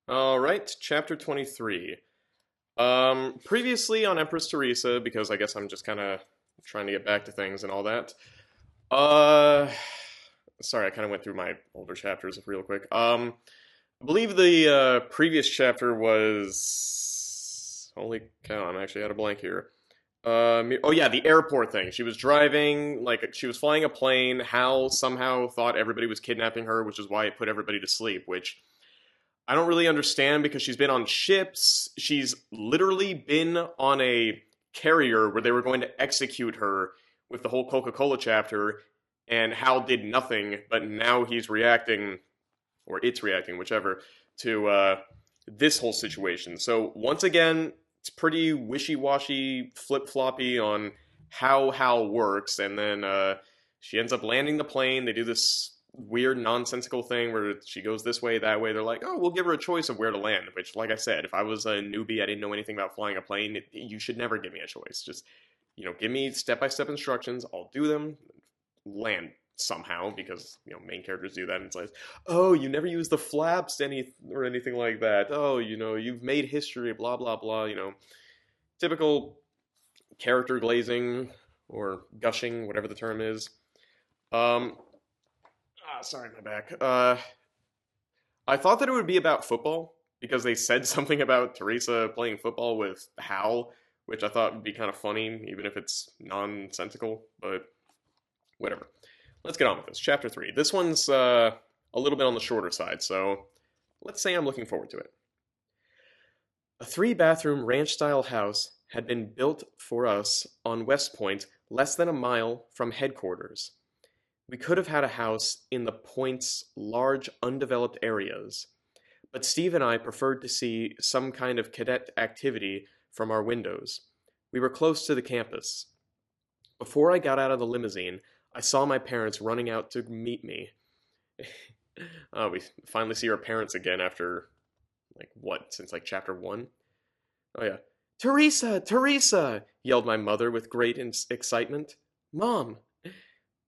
All right, chapter 23. Previously on Empress Theresa, because I guess I'm just kind of trying to get back to things and all that. Uh, Sorry, I kind of went through my older chapters real quick. I believe the previous chapter was holy cow, I'm actually out of blank here. Oh yeah, the airport thing. She was driving, like she was flying a plane. Hal somehow thought everybody was kidnapping her, which is why it put everybody to sleep, which I don't really understand because she's been on ships. She's literally been on a carrier where they were going to execute her with the whole Coca-Cola chapter, and Hal did nothing, but now he's reacting, or it's reacting, whichever, to this whole situation. So once again, it's pretty wishy-washy, flip-floppy on how Hal works, and then she ends up landing the plane. They do this weird nonsensical thing where she goes this way, that way. They're like, oh, we'll give her a choice of where to land, which, like I said, if I was a newbie, I didn't know anything about flying a plane, you should never give me a choice. Just, give me step-by-step instructions. I'll do them, land somehow, because, main characters do that, and it's like, oh, you never use the flaps or anything like that. Oh, you've made history, blah, blah, blah, typical character glazing or gushing, whatever the term is. Um, Sorry, my back. I thought that it would be about football because they said something about Theresa playing football with Hal, which I thought would be kind of funny, even if it's nonsensical, but whatever. Let's get on with this. Chapter 3. This one's a little bit on the shorter side, so let's say I'm looking forward to it. A 3-bathroom ranch-style house had been built for us on West Point, less than a mile from headquarters. We could have had a house in the Point's large undeveloped areas, but Steve and I preferred to see some kind of cadet activity from our windows. We were close to the campus. Before I got out of the limousine, I saw my parents running out to meet me. We finally see our parents again after, like, what, since like chapter 1? Oh, yeah. Theresa! Theresa! Yelled my mother with great excitement. Mom!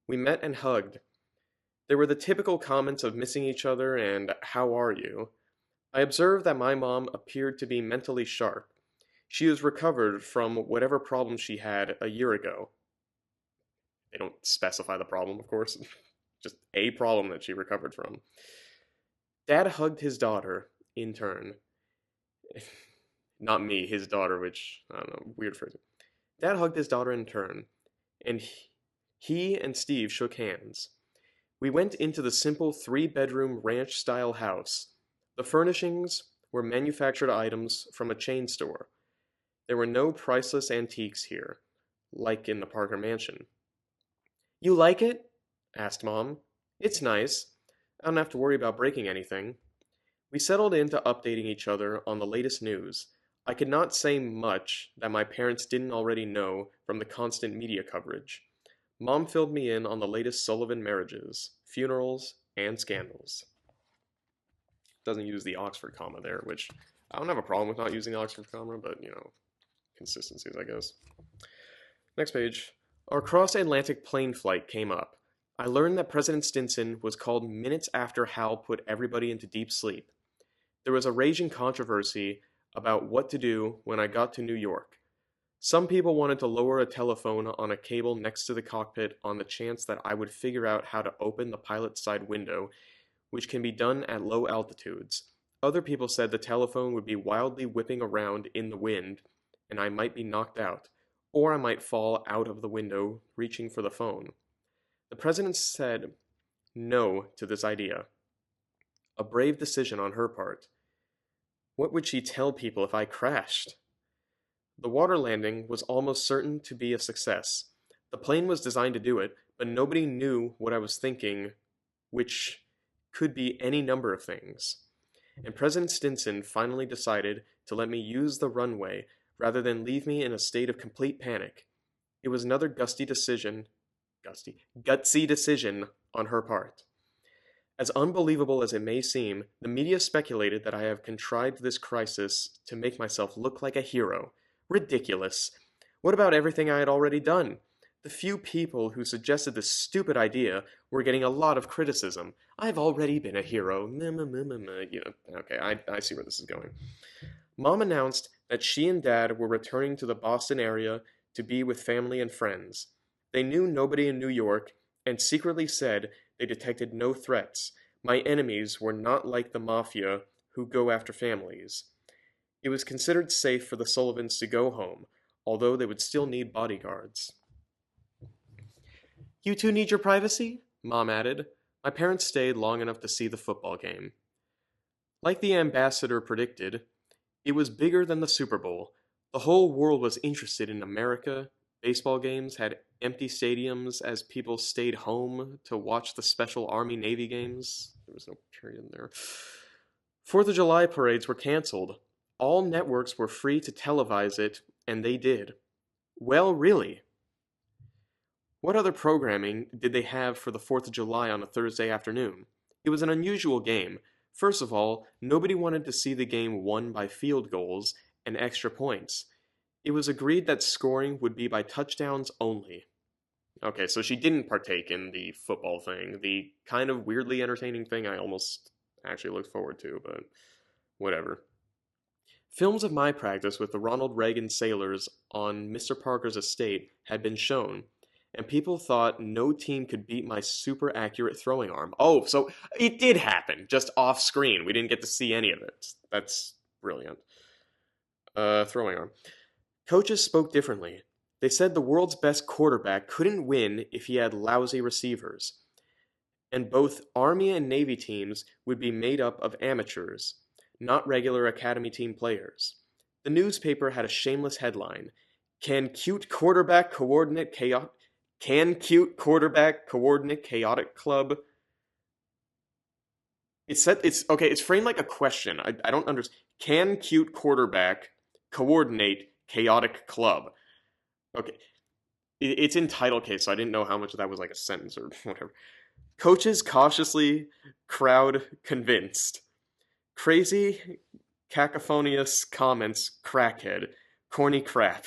We met and hugged. There were the typical comments of missing each other and how are you? I observed that my mom appeared to be mentally sharp. She was recovered from whatever problem she had a year ago. They don't specify the problem, of course. Just a problem that she recovered from. Dad hugged his daughter in turn. Not me, his daughter, which, I don't know, weird phrase. Dad hugged his daughter in turn, and he and Steve shook hands. We went into the simple 3-bedroom ranch-style house. The furnishings were manufactured items from a chain store. There were no priceless antiques here, like in the Parker Mansion. You like it? Asked Mom. It's nice. I don't have to worry about breaking anything. We settled into updating each other on the latest news. I could not say much that my parents didn't already know from the constant media coverage. Mom filled me in on the latest Sullivan marriages, funerals, and scandals. Doesn't use the Oxford comma there, which I don't have a problem with not using the Oxford comma, but, consistencies, I guess. Next page. Our cross-Atlantic plane flight came up. I learned that President Stinson was called minutes after Hal put everybody into deep sleep. There was a raging controversy about what to do when I got to New York. Some people wanted to lower a telephone on a cable next to the cockpit on the chance that I would figure out how to open the pilot's side window, which can be done at low altitudes. Other people said the telephone would be wildly whipping around in the wind, and I might be knocked out, or I might fall out of the window reaching for the phone. The president said no to this idea. A brave decision on her part. What would she tell people if I crashed? The water landing was almost certain to be a success. The plane was designed to do it, but nobody knew what I was thinking, which could be any number of things. And President Stinson finally decided to let me use the runway rather than leave me in a state of complete panic. It was another gutsy decision on her part. As unbelievable as it may seem, the media speculated that I have contrived this crisis to make myself look like a hero. Ridiculous. What about everything I had already done? The few people who suggested this stupid idea were getting a lot of criticism. I've already been a hero. You know, okay, I see where this is going. Mom announced that she and Dad were returning to the Boston area to be with family and friends. They knew nobody in New York and secretly said they detected no threats. My enemies were not like the mafia who go after families. It was considered safe for the Sullivans to go home, although they would still need bodyguards. You two need your privacy? Mom added. My parents stayed long enough to see the football game. Like the ambassador predicted, it was bigger than the Super Bowl. The whole world was interested in America. Baseball games had empty stadiums as people stayed home to watch the Special Army Navy games. There was no period in there. 4th of July parades were canceled. All networks were free to televise it, and they did. Well, really. What other programming did they have for the 4th of July on a Thursday afternoon? It was an unusual game. First of all, nobody wanted to see the game won by field goals and extra points. It was agreed that scoring would be by touchdowns only. Okay, so she didn't partake in the football thing, the kind of weirdly entertaining thing I almost actually looked forward to, but whatever. Films of my practice with the Ronald Reagan sailors on Mr. Parker's estate had been shown, and people thought no team could beat my super accurate throwing arm. Oh, so it did happen, just off screen. We didn't get to see any of it. That's brilliant. Throwing arm. Coaches spoke differently. They said the world's best quarterback couldn't win if he had lousy receivers. And both Army and Navy teams would be made up of amateurs, not regular Academy team players. The newspaper had a shameless headline: Can cute quarterback coordinate chaotic club? It's okay, it's framed like a question. I don't understand. Can cute quarterback coordinate chaotic club? Okay. It's in title case, so I didn't know how much of that was like a sentence or whatever. Coaches cautiously, crowd convinced. Crazy, cacophonious comments, crackhead, corny crap.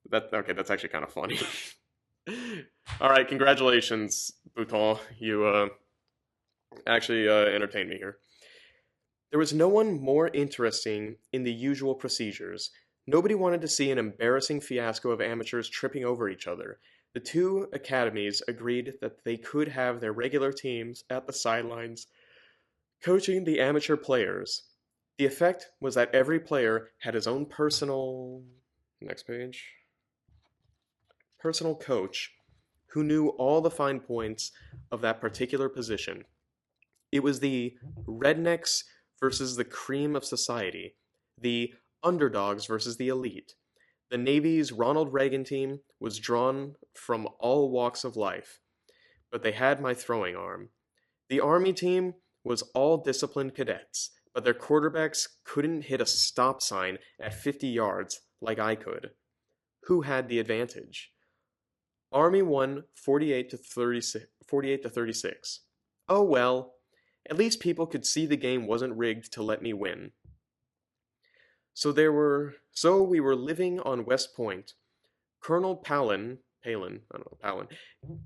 That's actually kind of funny. All right, congratulations, Bouton. You actually entertained me here. There was no one more interesting in the usual procedures. Nobody wanted to see an embarrassing fiasco of amateurs tripping over each other. The two academies agreed that they could have their regular teams at the sidelines coaching the amateur players. The effect was that every player had his own next page, personal coach who knew all the fine points of that particular position. It was the rednecks versus the cream of society, the underdogs versus the elite. The Navy's Ronald Reagan team was drawn from all walks of life, but they had my throwing arm. The Army team was all disciplined cadets, but their quarterbacks couldn't hit a stop sign at 50 yards like I could. Who had the advantage? Army won 48 to 36. Oh well, at least people could see the game wasn't rigged to let me win. So we were living on West Point. Colonel Palin,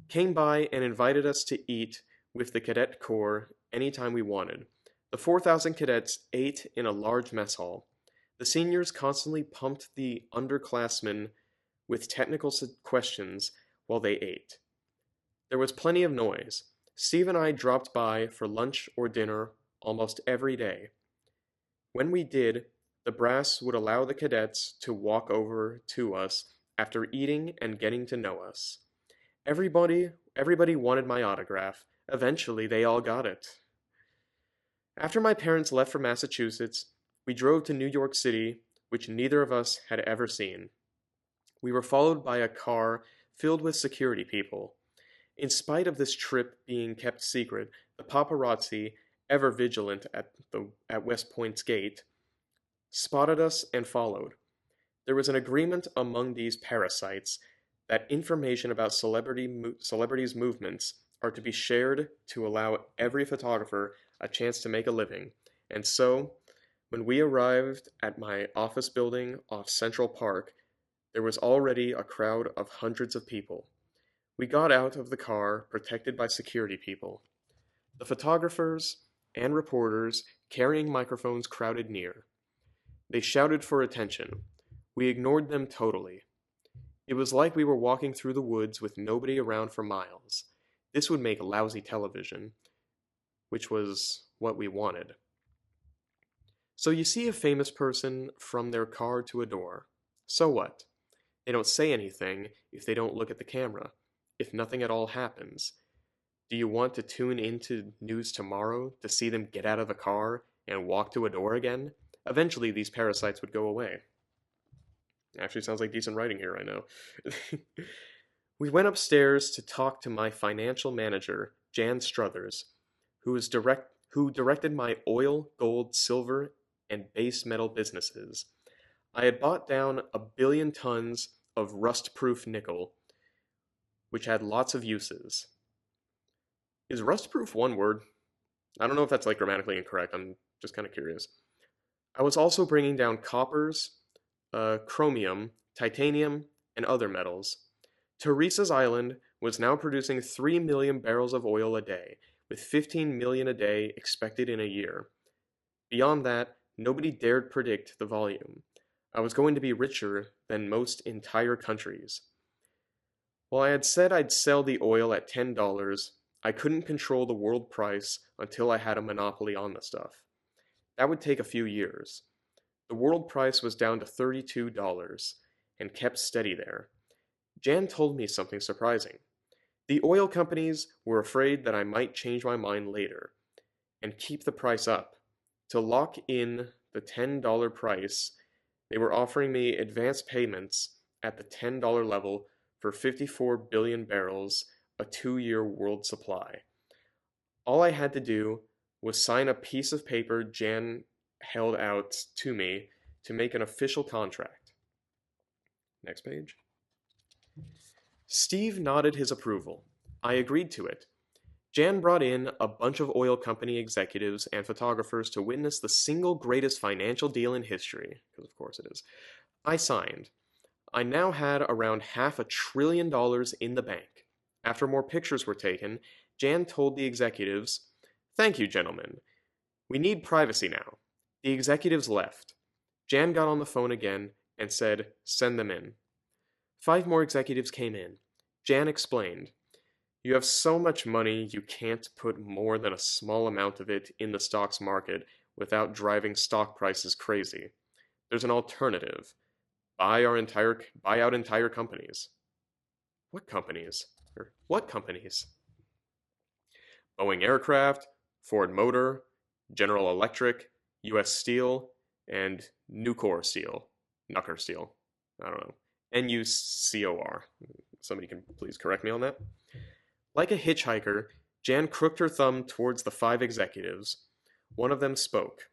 came by and invited us to eat with the cadet corps anytime we wanted. The 4,000 cadets ate in a large mess hall. The seniors constantly pumped the underclassmen with technical questions while they ate. There was plenty of noise. Steve and I dropped by for lunch or dinner almost every day. When we did, the brass would allow the cadets to walk over to us after eating and getting to know us. Everybody wanted my autograph. Eventually, they all got it. After my parents left for Massachusetts, we drove to New York City, which neither of us had ever seen. We were followed by a car filled with security people. In spite of this trip being kept secret, the paparazzi, ever vigilant at West Point's gate, spotted us and followed. There was an agreement among these parasites that information about celebrities' movements are to be shared to allow every photographer a chance to make a living. And so, when we arrived at my office building off Central Park, There was already a crowd of hundreds of people. We got out of the car, protected by security people. The photographers and reporters carrying microphones crowded near. They shouted for attention. We ignored them totally. It was like we were walking through the woods with nobody around for miles. This would make lousy television, which was what we wanted. So you see a famous person from their car to a door. So what? They don't say anything if they don't look at the camera, if nothing at all happens. Do you want to tune into news tomorrow to see them get out of the car and walk to a door again? Eventually, these parasites would go away. Actually, sounds like decent writing here, I know. We went upstairs to talk to my financial manager, Jan Struthers, who directed my oil, gold, silver, and base metal businesses. I had bought down 1 billion tons of rust-proof nickel, which had lots of uses. Is rust-proof one word? I don't know if that's like grammatically incorrect. I'm just kind of curious. I was also bringing down coppers, chromium, titanium, and other metals. Theresa's island was now producing 3 million barrels of oil a day, with 15 million a day expected in a year. Beyond that, nobody dared predict the volume. I was going to be richer than most entire countries. While I had said I'd sell the oil at $10, I couldn't control the world price until I had a monopoly on the stuff. That would take a few years. The world price was down to $32 and kept steady there. Jan told me something surprising. The oil companies were afraid that I might change my mind later and keep the price up. To lock in the $10 price, they were offering me advance payments at the $10 level for 54 billion barrels, a 2-year world supply. All I had to do was sign a piece of paper Jan held out to me to make an official contract. Next page. Steve nodded his approval. I agreed to it. Jan brought in a bunch of oil company executives and photographers to witness the single greatest financial deal in history, because of course it is. I signed. I now had around $500 billion in the bank. After more pictures were taken, Jan told the executives, "Thank you, gentlemen. We need privacy now." The executives left. Jan got on the phone again and said, "Send them in." 5 more executives came in. Jan explained, "You have so much money you can't put more than a small amount of it in the stocks market without driving stock prices crazy. There's an alternative. Buy out entire companies." What companies? What companies? Boeing Aircraft, Ford Motor, General Electric, U.S. Steel, and Nucor Steel. Nucor Steel. I don't know. Nucor. Somebody can please correct me on that. Like a hitchhiker, Jan crooked her thumb towards the 5 executives. One of them spoke.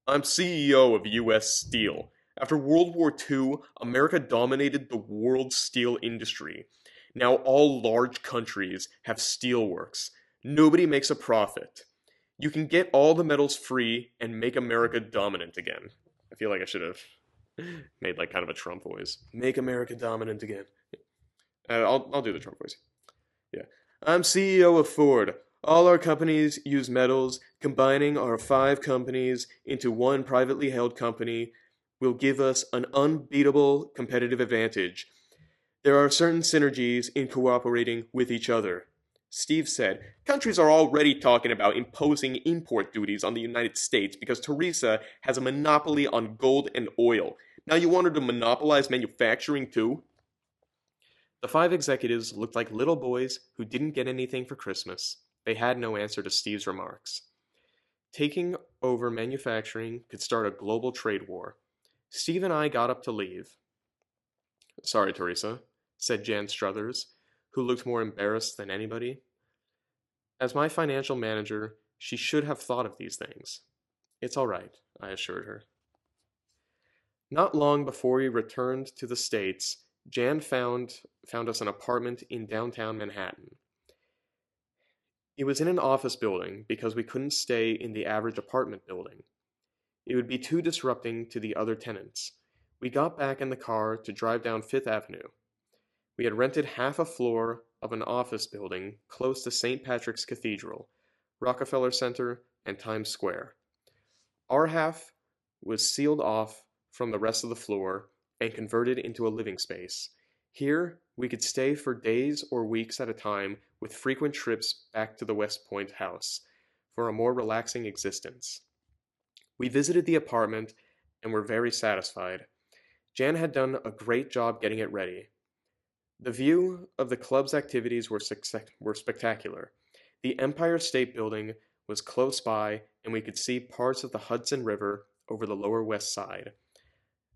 "I'm CEO of U.S. Steel. After World War II, America dominated the world steel industry. Now all large countries have steelworks. Nobody makes a profit. You can get all the metals free and make America dominant again." I feel like I should have made like kind of a Trump voice. Make America dominant again. I'll do the Trump voice. Yeah. "I'm CEO of Ford. All our companies use metals. Combining our 5 companies into one privately held company will give us an unbeatable competitive advantage. There are certain synergies in cooperating with each other." Steve said, "Countries are already talking about imposing import duties on the United States because Theresa has a monopoly on gold and oil. Now you want her to monopolize manufacturing too?" The 5 executives looked like little boys who didn't get anything for Christmas. They had no answer to Steve's remarks. Taking over manufacturing could start a global trade war. Steve and I got up to leave. "Sorry, Theresa," said Jan Struthers, who looked more embarrassed than anybody. As my financial manager, she should have thought of these things. "It's all right," I assured her. Not long before we returned to the States, Jan found us an apartment in downtown Manhattan. It was in an office building because we couldn't stay in the average apartment building. It would be too disrupting to the other tenants. We got back in the car to drive down Fifth Avenue. We had rented half a floor of an office building close to St. Patrick's Cathedral, Rockefeller Center, and Times Square. Our half was sealed off from the rest of the floor and converted into a living space. Here, we could stay for days or weeks at a time with frequent trips back to the West Point house for a more relaxing existence. We visited the apartment and were very satisfied. Jan had done a great job getting it ready. The view of the club's activities were spectacular. The Empire State Building was close by, and we could see parts of the Hudson River over the Lower West Side.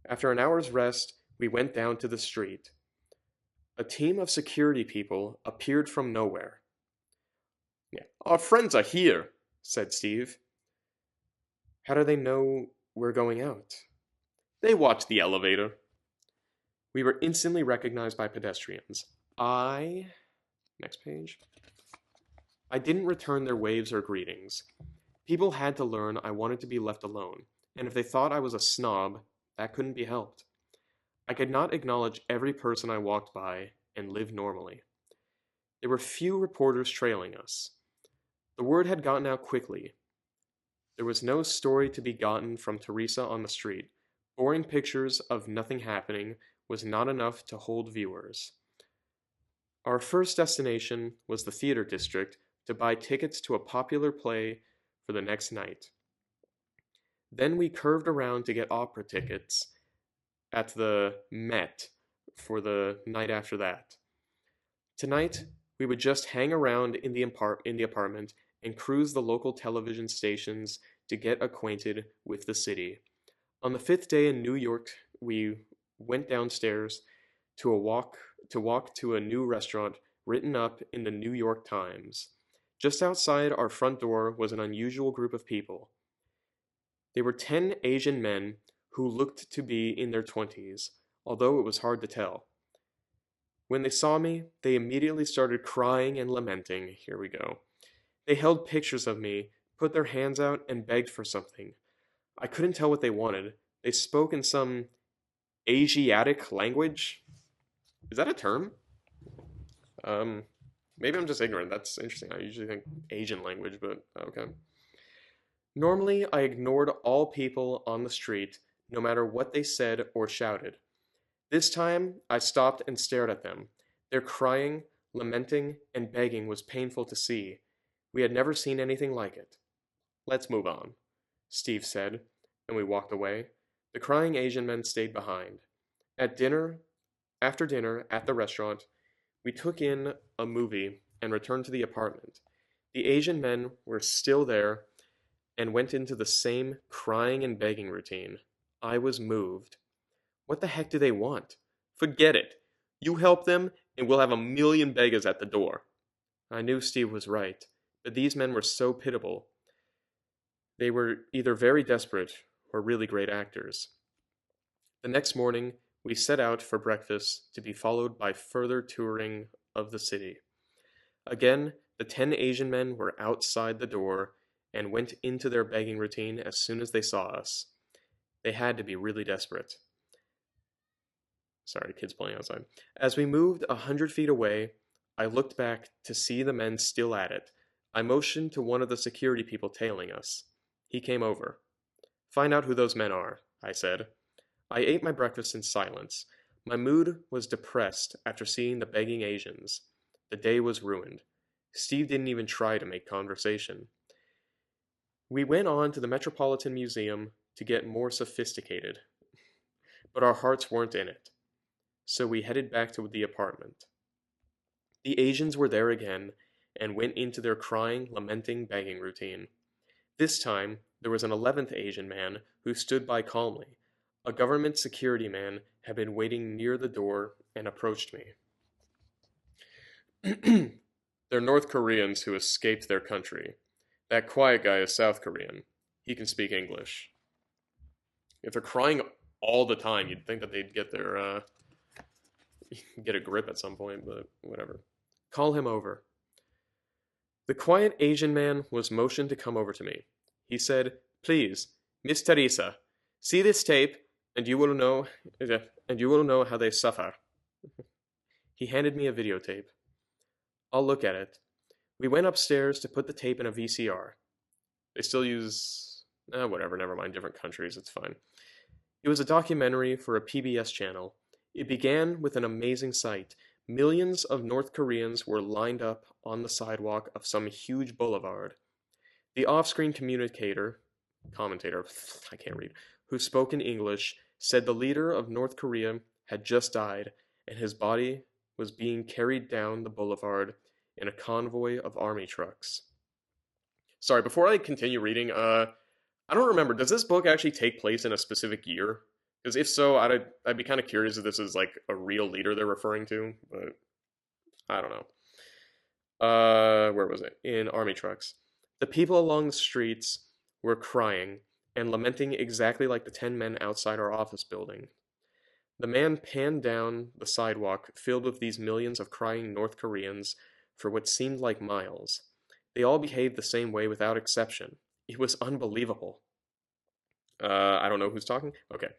After an hour's rest, we went down to the street. A team of security people appeared from nowhere. Yeah. "Our friends are here," said Steve. "How do they know we're going out?" "They watch the elevator." We were instantly recognized by pedestrians. Next page. I didn't return their waves or greetings. People had to learn I wanted to be left alone, and if they thought I was a snob, that couldn't be helped. I could not acknowledge every person I walked by and live normally. There were few reporters trailing us. The word had gotten out quickly. There was no story to be gotten from Theresa on the street. Boring pictures of nothing happening was not enough to hold viewers. Our first destination was the theater district to buy tickets to a popular play for the next night. Then we curved around to get opera tickets at the Met for the night after that. Tonight, we would just hang around in the apartment and cruise the local television stations to get acquainted with the city. On the fifth day in New York, we went downstairs to walk to a new restaurant written up in the New York Times. Just outside our front door was an unusual group of people. They were 10 Asian men who looked to be in their 20s, although it was hard to tell. When they saw me, they immediately started crying and lamenting. Here we go. They held pictures of me, put their hands out, and begged for something. I couldn't tell what they wanted. They spoke in some Asiatic language. Is that a term? Maybe I'm just ignorant. That's interesting. I usually think Asian language, but okay. Normally, I ignored all people on the street, no matter what they said or shouted. This time, I stopped and stared at them. Their crying, lamenting, and begging was painful to see. We had never seen anything like it. "Let's move on," Steve said, and we walked away. The crying Asian men stayed behind. After dinner at the restaurant, we took in a movie and returned to the apartment. The Asian men were still there and went into the same crying and begging routine. I was moved. What the heck do they want? "Forget it. You help them, and we'll have 1,000,000 beggars at the door." I knew Steve was right, but these men were so pitiable. They were either very desperate or really great actors. The next morning, we set out for breakfast to be followed by further touring of the city. Again, the 10 Asian men were outside the door and went into their begging routine as soon as they saw us. They had to be really desperate. Sorry, kids playing outside. As we moved 100 feet away, I looked back to see the men still at it. I motioned to one of the security people tailing us. He came over. "Find out who those men are," I said. I ate my breakfast in silence. My mood was depressed after seeing the begging Asians. The day was ruined. Steve didn't even try to make conversation. We went on to the Metropolitan Museum to get more sophisticated, but our hearts weren't in it. So we headed back to the apartment. The Asians were there again and went into their crying, lamenting, begging routine. This time, there was an 11th Asian man who stood by calmly. A government security man had been waiting near the door and approached me. "They're North Koreans who escaped their country. That quiet guy is South Korean. He can speak English." If they're crying all the time, you'd think that they'd get a grip at some point, but whatever. "Call him over." The quiet Asian man was motioned to come over to me. He said, "Please, Miss Theresa, see this tape? and you will know, and you will know how they suffer. He handed me a videotape. I'll look at it. We went upstairs to put the tape in a VCR. They still use, whatever, never mind, different countries, it's fine. It was a documentary for a PBS channel. It began with an amazing sight. Millions of North Koreans were lined up on the sidewalk of some huge boulevard. The off-screen commentator, I can't read, who spoke in English, said the leader of North Korea had just died, and his body was being carried down the boulevard in a convoy of army trucks. Sorry, before I continue reading, I don't remember. Does this book actually take place in a specific year? Because if so, I'd be kind of curious if this is like a real leader they're referring to, but I don't know. Where was it? In army trucks. The people along the streets were crying and lamenting exactly like the 10 men outside our office building. The man panned down the sidewalk filled with these millions of crying North Koreans for what seemed like miles. They all behaved the same way without exception. It was unbelievable. I don't know who's talking. Okay.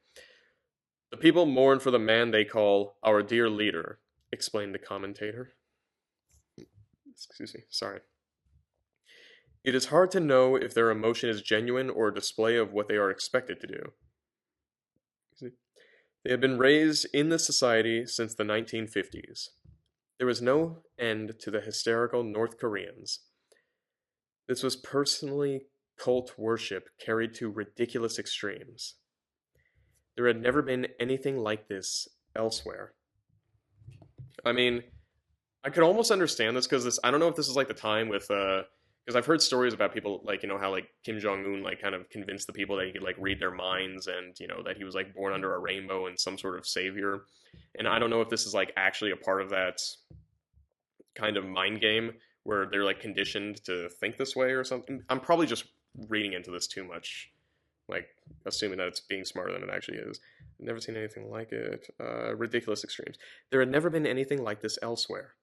The people mourn for the man they call our dear leader, explained the commentator. Excuse me, sorry. It is hard to know if their emotion is genuine or a display of what they are expected to do. They have been raised in this society since the 1950s. There was no end to the hysterical North Koreans. This was personally cult worship carried to ridiculous extremes. There had never been anything like this elsewhere. I mean, I could almost understand this because this. I don't know if this is like the time with because I've heard stories about people like how like Kim Jong Un like kind of convinced the people that he could like read their minds and that he was like born under a rainbow and some sort of savior, and I don't know if this is like actually a part of that kind of mind game where they're like conditioned to think this way or something. I'm probably just reading into this too much, like assuming that it's being smarter than it actually is. I've never seen anything like it. Ridiculous extremes. There had never been anything like this elsewhere.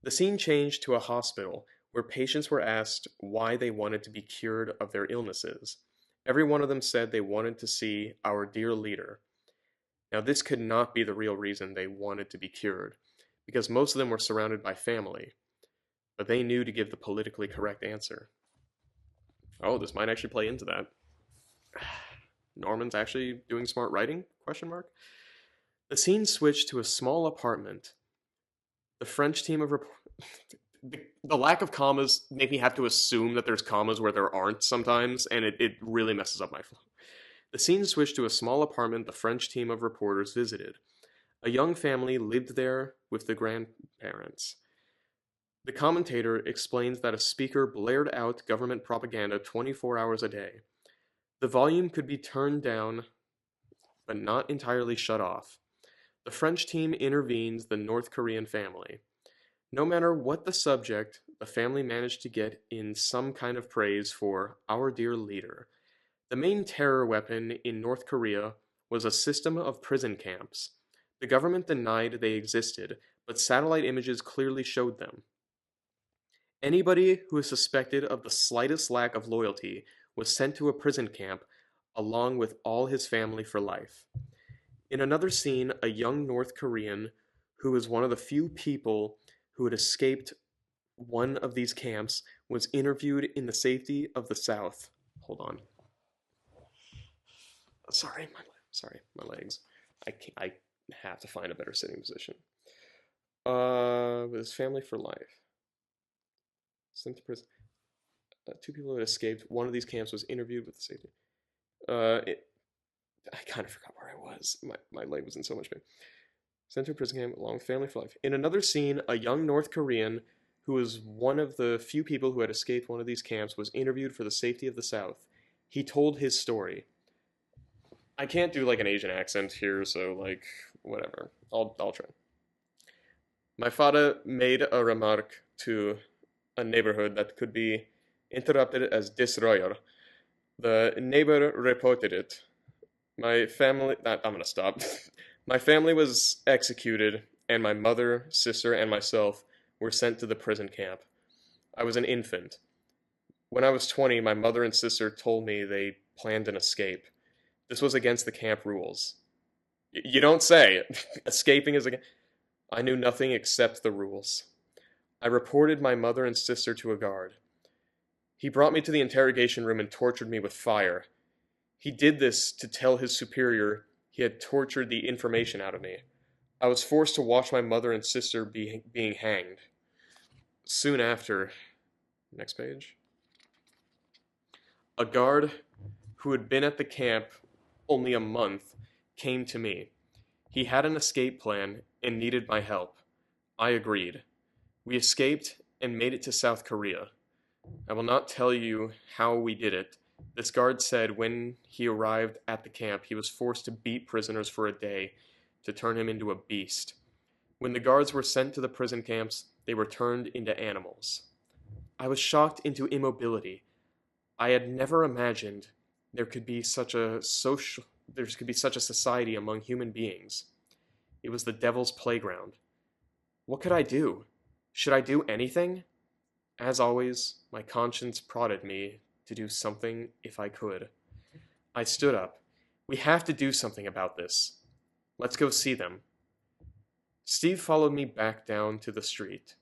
The scene changed to a hospital where patients were asked why they wanted to be cured of their illnesses. Every one of them said they wanted to see our dear leader. Now, this could not be the real reason they wanted to be cured, because most of them were surrounded by family, but they knew to give the politically correct answer. Oh, this might actually play into that. Norman's actually doing smart writing? Question mark. The scene switched to a small apartment. The French team of the lack of commas make me have to assume that there's commas where there aren't sometimes, and it really messes up my flow. The scene switched to a small apartment the French team of reporters visited. A young family lived there with the grandparents. The commentator explains that a speaker blared out government propaganda 24 hours a day. The volume could be turned down, but not entirely shut off. The French team intervenes the North Korean family. No matter what the subject, the family managed to get in some kind of praise for our dear leader. The main terror weapon in North Korea was a system of prison camps. The government denied they existed, but satellite images clearly showed them. Anybody who is suspected of the slightest lack of loyalty was sent to a prison camp along with all his family for life. In another scene, a young North Korean who was one of the few people who had escaped one of these camps was interviewed in the safety of the South. Hold on. Sorry, my legs. I have to find a better sitting position. With his family for life. Sent to prison. Two people had escaped. One of these camps was interviewed with the safety. I kind of forgot where I was. My leg was in so much pain. Sent to a prison camp along with family for life. In another scene, a young North Korean who was one of the few people who had escaped one of these camps was interviewed for the safety of the South. He told his story. I can't do like an Asian accent here, so like whatever. I'll try. My father made a remark to a neighborhood that could be interrupted as disroyal. The neighbor reported it. My family. I'm gonna stop. My family was executed, and my mother, sister, and myself were sent to the prison camp. I was an infant. When I was 20, my mother and sister told me they planned an escape. This was against the camp rules. You don't say. Escaping is against... I knew nothing except the rules. I reported my mother and sister to a guard. He brought me to the interrogation room and tortured me with fire. He did this to tell his superior he had tortured the information out of me. I was forced to watch my mother and sister being hanged. Soon after... Next page. A guard who had been at the camp only a month came to me. He had an escape plan and needed my help. I agreed. We escaped and made it to South Korea. I will not tell you how we did it. This guard said when he arrived at the camp, he was forced to beat prisoners for a day to turn him into a beast. When the guards were sent to the prison camps, they were turned into animals. I was shocked into immobility. I had never imagined there could be such a society among human beings. It was the devil's playground. What could I do? Should I do anything? As always, my conscience prodded me to do something if I could. I stood up. We have to do something about this. Let's go see them. Steve followed me back down to the street.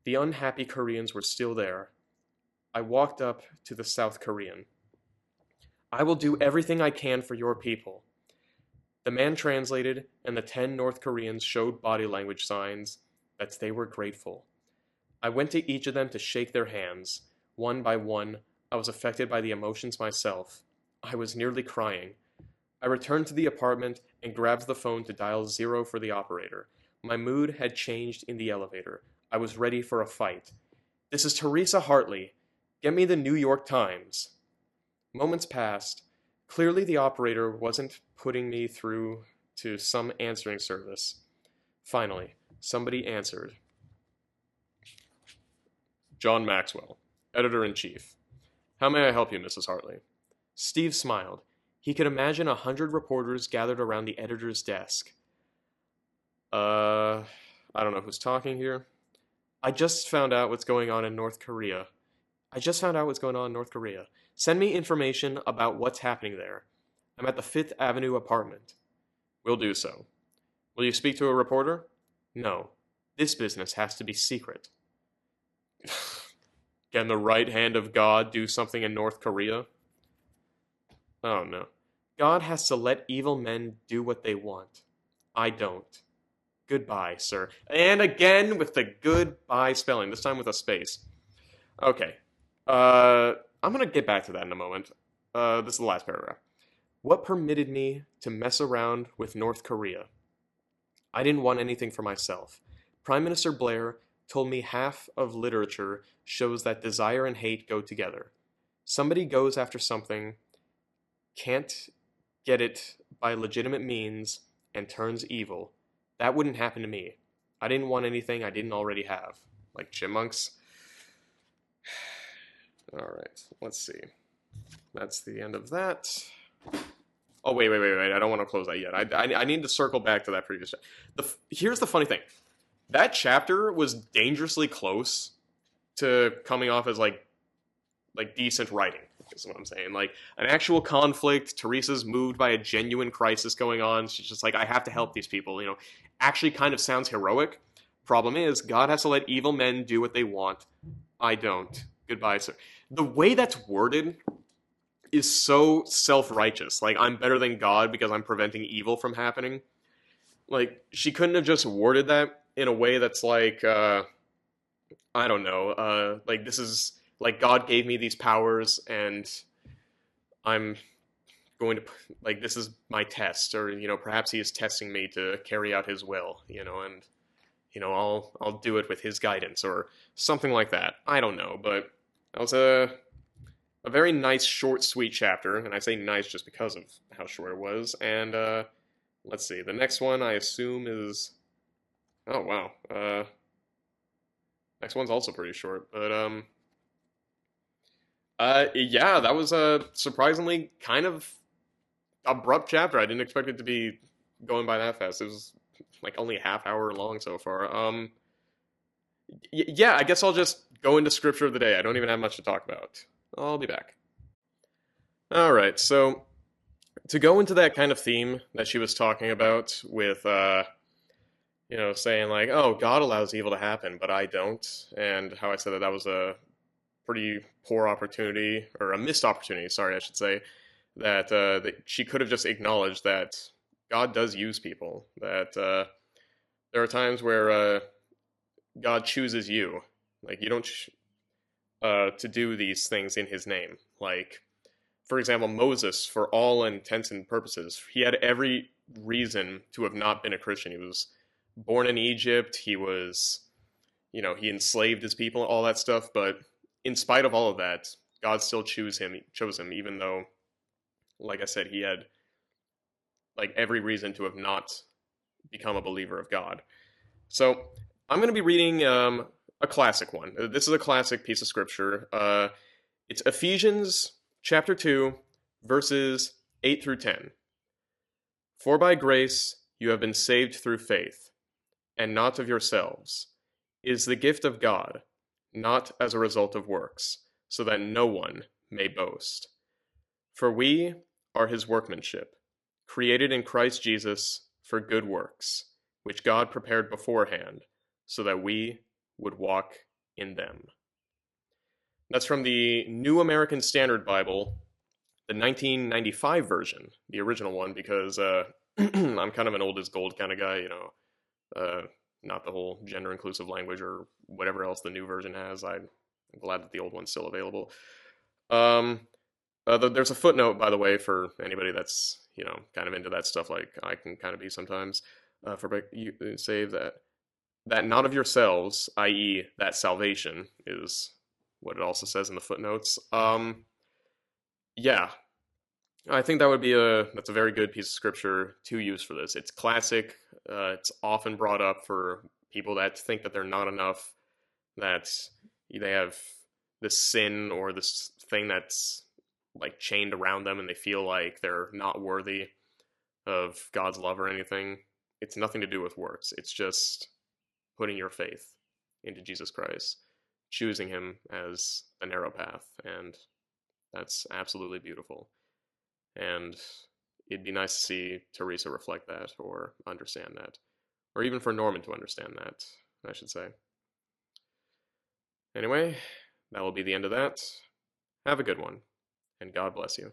The unhappy Koreans were still there. I walked up to the South Korean. I will do everything I can for your people. The man translated, and the 10 North Koreans showed body language signs that they were grateful. I went to each of them to shake their hands. One by one, I was affected by the emotions myself. I was nearly crying. I returned to the apartment and grabbed the phone to dial 0 for the operator. My mood had changed in the elevator. I was ready for a fight. This is Theresa Hartley. Get me the New York Times. Moments passed. Clearly the operator wasn't putting me through to some answering service. Finally, somebody answered. John Maxwell, Editor-in-Chief. How may I help you, Mrs. Hartley? Steve smiled. He could imagine 100 reporters gathered around the editor's desk. I don't know who's talking here. I just found out what's going on in North Korea. Send me information about what's happening there. I'm at the 5th Avenue apartment. Will do so. Will you speak to a reporter? No. This business has to be secret. Can the right hand of God do something in North Korea? Oh no. God has to let evil men do what they want. I don't. Goodbye, sir. And again with the goodbye spelling, this time with a space. Okay. I'm gonna get back to that in a moment. This is the last paragraph. What permitted me to mess around with North Korea? I didn't want anything for myself. Prime Minister Blair told me half of literature shows that desire and hate go together. Somebody goes after something, can't get it by legitimate means, and turns evil. That wouldn't happen to me. I didn't want anything I didn't already have. Like chipmunks. Alright, let's see. That's the end of that. Oh, wait. I don't want to close that yet. I need to circle back to that previous chapter. Here's the funny thing. That chapter was dangerously close to coming off as, like decent writing, is what I'm saying. Like, an actual conflict, Theresa's moved by a genuine crisis going on. She's just like, I have to help these people, Actually kind of sounds heroic. Problem is, God has to let evil men do what they want. I don't. Goodbye, sir. The way that's worded is so self-righteous. Like, I'm better than God because I'm preventing evil from happening. Like, she couldn't have just worded that in a way that's like, I don't know, like, this is, like, God gave me these powers, and I'm going to, like, this is my test, or, perhaps he is testing me to carry out his will, and, I'll do it with his guidance, or something like that. I don't know, but that was a very nice, short, sweet chapter, and I say nice just because of how short it was, and, let's see, the next one I assume is, oh wow, next one's also pretty short, but, yeah, that was a surprisingly kind of abrupt chapter. I didn't expect it to be going by that fast. It was, like, only a half hour long so far. Yeah, I guess I'll just go into scripture of the day. I don't even have much to talk about. I'll be back. Alright, so to go into that kind of theme that she was talking about with saying like, oh, God allows evil to happen, but I don't, and how I said that was a pretty poor opportunity, or a missed opportunity, sorry, I should say, that she could have just acknowledged that God does use people, that there are times where God chooses you, like you don't to do these things in His name. Like, for example, Moses, for all intents and purposes, he had every reason to have not been a Christian. He was born in Egypt. He was, he enslaved his people, all that stuff. But in spite of all of that, God still chose him, even though, like I said, he had like every reason to have not become a believer of God. So I'm going to be reading a classic one. This is a classic piece of scripture. It's Ephesians chapter 2, verses 8 through 10. For by grace you have been saved through faith, and not of yourselves. It is the gift of God, not as a result of works, so that no one may boast. For we are His workmanship, created in Christ Jesus for good works, which God prepared beforehand, so that we would walk in them. That's from the New American Standard Bible, the 1995 version, the original one, because I'm kind of an old as gold kind of guy, not the whole gender inclusive language or whatever else the new version has. I'm glad that the old one's still available. There's a footnote, by the way, for anybody that's kind of into that stuff, like I can kind of be sometimes. For you say that not of yourselves, i.e., that salvation is what it also says in the footnotes. Yeah, I think that's a very good piece of scripture to use for this. It's classic. It's often brought up for people that think that they're not enough, that they have this sin or this thing that's like chained around them, and they feel like they're not worthy of God's love or anything. It's nothing to do with works. It's just putting your faith into Jesus Christ, choosing Him as the narrow path, and that's absolutely beautiful. And it'd be nice to see Theresa reflect that or understand that, or even for Norman to understand that, I should say. Anyway, that will be the end of that. Have a good one, and God bless you.